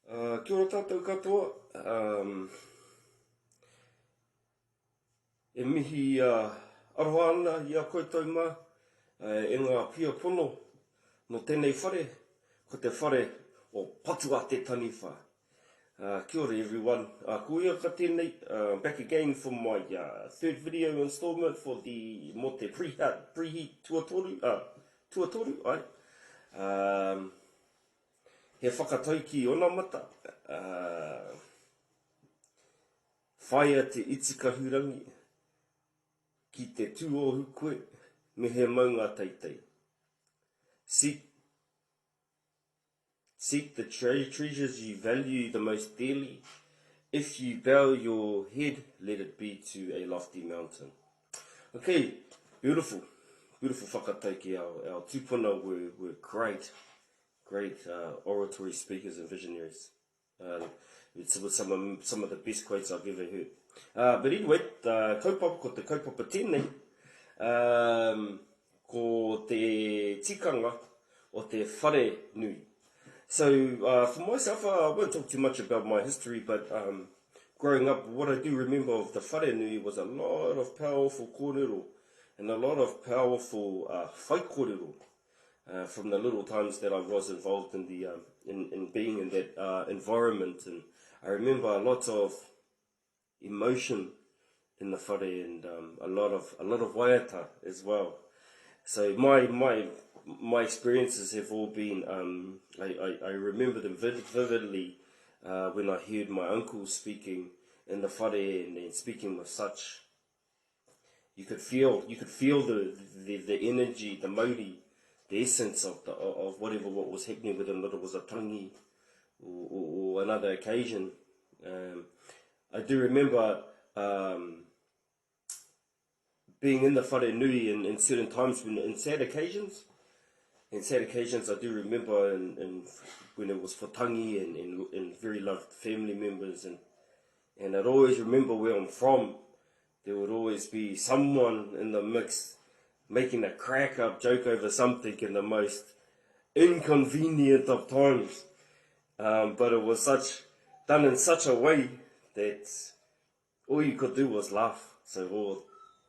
Kia ora tātou katoa. E mihi aroha ana i a koutou mā, e ngā pia pono no tēnei whare, ko te whare o patua te taniwha. Kia ora everyone, ko Ihaka tēnei, back again for my third video installment for the mo te Preheat tuatoru, ai. He whakatau ki ona mata, whaia te itikahurangi, ki te tūohu koe, me he maunga teitei. Seek the treasures you value the most dearly. If you bow your head, let it be to a lofty mountain. Okay, beautiful whakatau ki our tūpuna were great oratory speakers and visionaries. It's some of the best quotes I've ever heard. But anyway, ko te kaupapa tēnei, ko te tikanga o te whare nui. So for myself, I won't talk too much about my history, but growing up, what I do remember of the whare nui was a lot of powerful kōrero and a lot of powerful whai kōrero. From the little times that I was involved in the in being in that environment, and I remember a lot of emotion in the whare and a lot of waiata as well. So my experiences have all been I remember them vividly when I heard my uncle speaking in the whare and speaking with such. You could feel the energy, the Māori, the essence of what was happening with him, whether it was a tangi or another occasion. I do remember being in the whare nui in certain times in sad occasions. In sad occasions, I do remember when it was for tangi and very loved family members, and I'd always remember where I'm from. There would always be someone in the mix making a crack-up joke over something in the most inconvenient of times. But it was done in such a way that all you could do was laugh. So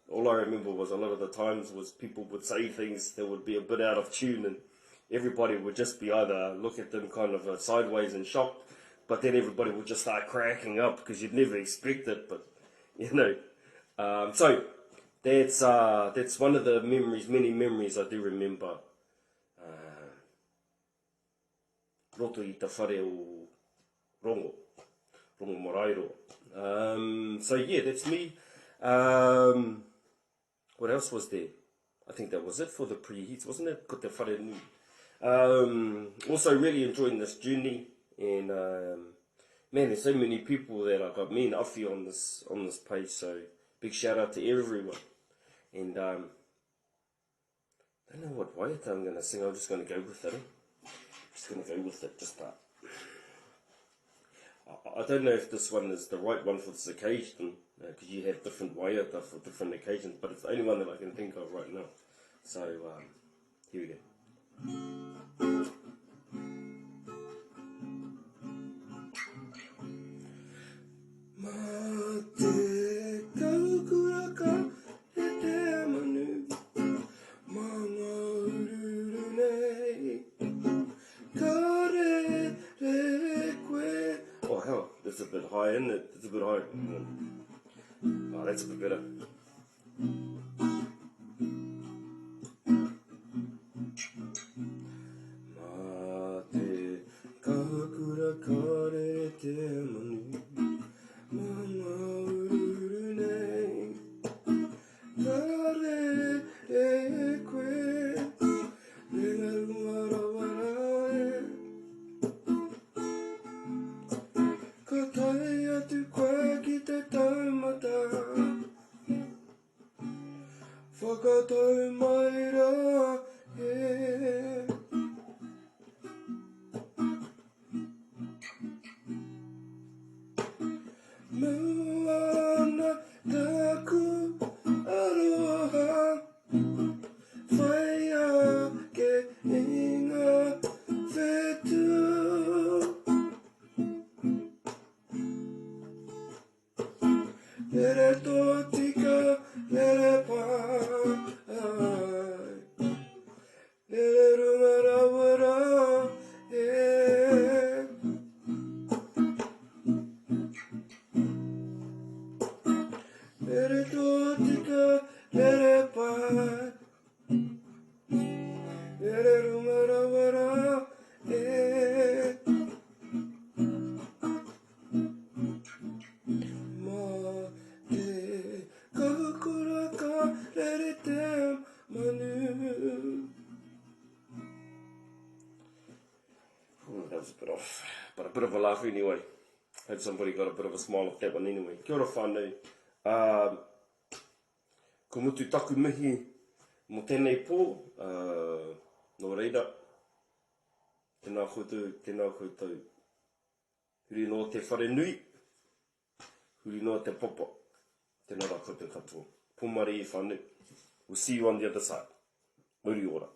all I remember was a lot of the times was people would say things that would be a bit out of tune, and everybody would just be either look at them kind of sideways in shock, but then everybody would just start cracking up because you'd never expect it. But, you know, so that's one of the many memories I do remember. Roto I te whare o rongo morairo. So yeah, that's me. What else was there? I think that was it for the Preheats, wasn't it? Ko te whare nui. Also really enjoying this journey, and man, there's so many people that I got me and Awhi on this page, so big shout out to everyone. And I don't know what waiata I'm going to sing. I'm just going to go with it. Just going to go with it. Just I don't know if this one is the right one for this occasion, because you have different waiata for different occasions, but it's the only one that I can think of right now. So here we go. Oh hell, that's a bit high, isn't it? It's a bit high. Oh, that's a bit better. lere tō tika, lere pai. Lere runga rawara, lere tō tika, lere pai. Lere runga rawara, Ma te kahukura ka lere te manu. That was a bit off, but a bit of a laugh anyway. Hope somebody got a bit of a smile off that one anyway. Kia ora whānau. Ko mutu taku mihi mo tēnei pō. Nō reira, tēnā koutou. Huri no te whare nui. Huri no te popo. Tēnā rā koutou katoa. Pumari I whānau. We'll see you on the other side. Muri ora.